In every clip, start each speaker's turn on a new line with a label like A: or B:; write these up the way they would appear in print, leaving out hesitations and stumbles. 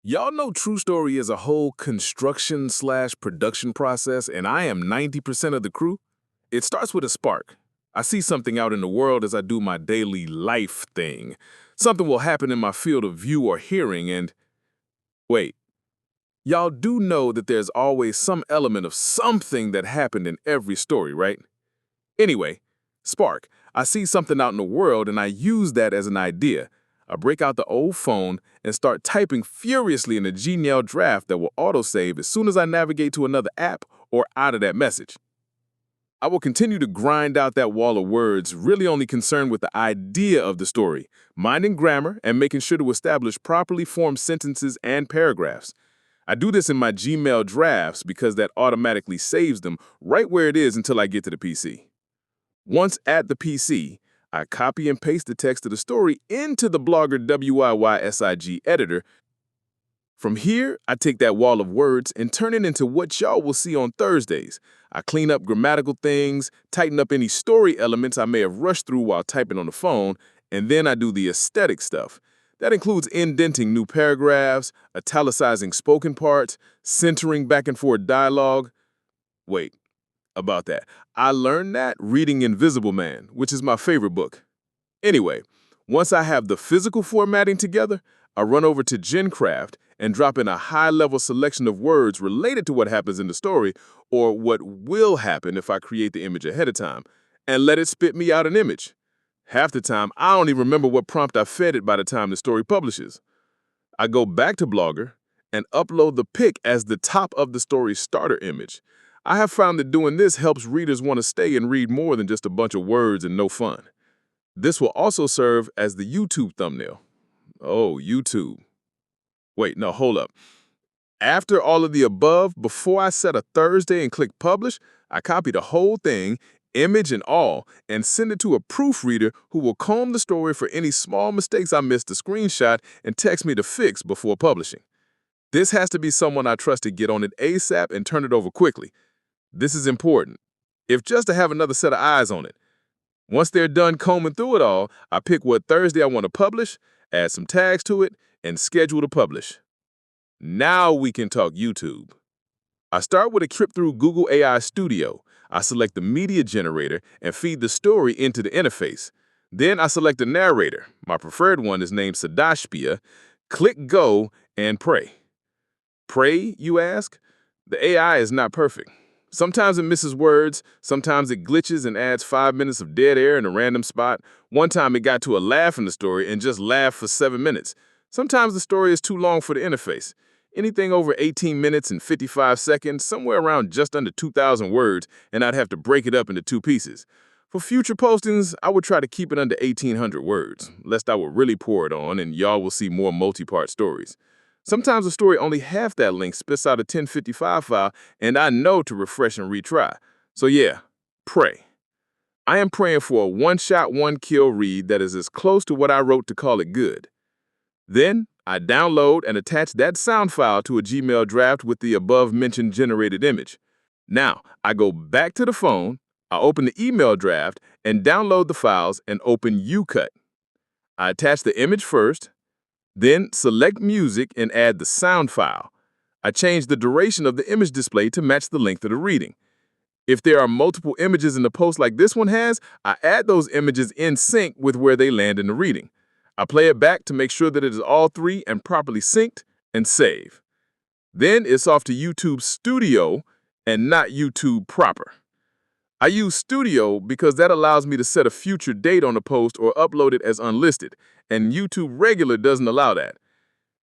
A: Y'all know True Story is a whole construction/production process, and I am 90% of the crew. It starts with a spark. I see something out in the world as I do my daily life thing. Something will happen in my field of view or hearing, and wait, y'all do know that there's always some element of something that happened in every story, right? Anyway, spark. I see something out in the world and I use that as an idea. I break out the old phone and start typing furiously in a Gmail draft that will autosave as soon as I navigate to another app or out of that message. I will continue to grind out that wall of words, really only concerned with the idea of the story, minding grammar and making sure to establish properly formed sentences and paragraphs. I do this in my Gmail drafts because that automatically saves them right where it is until I get to the PC. Once at the PC, I copy and paste the text of the story into the Blogger WIYSIG editor. From here, I take that wall of words and turn it into what y'all will see on Thursdays. I clean up grammatical things, tighten up any story elements I may have rushed through while typing on the phone, and then I do the aesthetic stuff. That includes indenting new paragraphs, italicizing spoken parts, centering back and forth dialogue. Wait, about that. I learned that reading Invisible Man, which is my favorite book. Anyway, once I have the physical formatting together, I run over to GenCraft and drop in a high-level selection of words related to what happens in the story or what will happen if I create the image ahead of time, and let it spit me out an image. Half the time, I don't even remember what prompt I fed it by the time the story publishes. I go back to Blogger and upload the pic as the top of the story's starter image. I have found that doing this helps readers want to stay and read more than just a bunch of words and no fun. This will also serve as the YouTube thumbnail. Oh, YouTube. Wait, no, hold up. After all of the above, before I set a Thursday and click publish, I copy the whole thing, image and all, and send it to a proofreader who will comb the story for any small mistakes I missed a screenshot and text me to fix before publishing. This has to be someone I trust to get on it ASAP and turn it over quickly. This is important, if just to have another set of eyes on it. Once they're done combing through it all, I pick what Thursday I want to publish, add some tags to it, and schedule to publish. Now we can talk YouTube. I start with a trip through Google AI Studio. I select the media generator and feed the story into the interface. Then I select a narrator. My preferred one is named Sadashpia. Click Go and pray. Pray, you ask? The AI is not perfect. Sometimes it misses words, sometimes it glitches and adds 5 minutes of dead air in a random spot. One time it got to a laugh in the story and just laughed for 7 minutes. Sometimes the story is too long for the interface. Anything over 18 minutes and 55 seconds, somewhere around just under 2,000 words, and I'd have to break it up into 2 pieces. For future postings, I would try to keep it under 1,800 words, lest I would really pour it on and y'all will see more multi-part stories. Sometimes a story only half that length spits out a 1055 file, and I know to refresh and retry. So yeah, pray. I am praying for a one-shot, one-kill read that is as close to what I wrote to call it good. Then, I download and attach that sound file to a Gmail draft with the above-mentioned generated image. Now, I go back to the phone, I open the email draft, and download the files and open UCut. I attach the image first, then select music and add the sound file. I change the duration of the image display to match the length of the reading. If there are multiple images in the post like this one has, I add those images in sync with where they land in the reading. I play it back to make sure that it is all 3 and properly synced and save. Then it's off to YouTube Studio and not YouTube proper. I use Studio because that allows me to set a future date on a post or upload it as unlisted, and YouTube Regular doesn't allow that.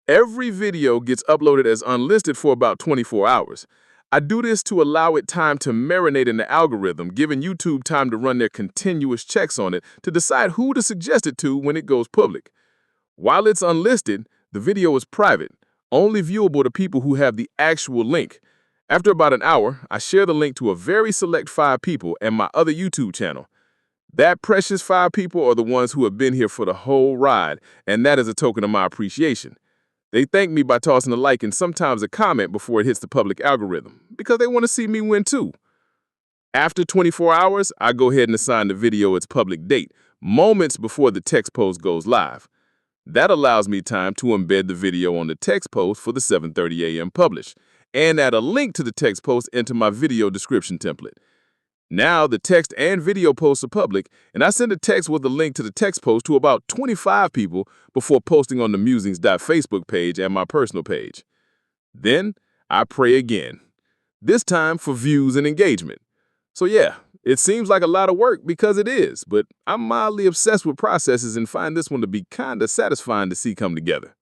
A: Every video gets uploaded as unlisted for about 24 hours. I do this to allow it time to marinate in the algorithm, giving YouTube time to run their continuous checks on it to decide who to suggest it to when it goes public. While it's unlisted, the video is private, only viewable to people who have the actual link. After about an hour, I share the link to a very select 5 people and my other YouTube channel. That precious 5 people are the ones who have been here for the whole ride, and that is a token of my appreciation. They thank me by tossing a like and sometimes a comment before it hits the public algorithm, because they want to see me win too. After 24 hours, I go ahead and assign the video its public date, moments before the text post goes live. That allows me time to embed the video on the text post for the 7:30 a.m. publish, and add a link to the text post into my video description template. Now the text and video posts are public, and I send a text with a link to the text post to about 25 people before posting on the Musings.Facebook page and my personal page. Then I pray again, this time for views and engagement. So yeah, it seems like a lot of work because it is, but I'm mildly obsessed with processes and find this one to be kinda satisfying to see come together.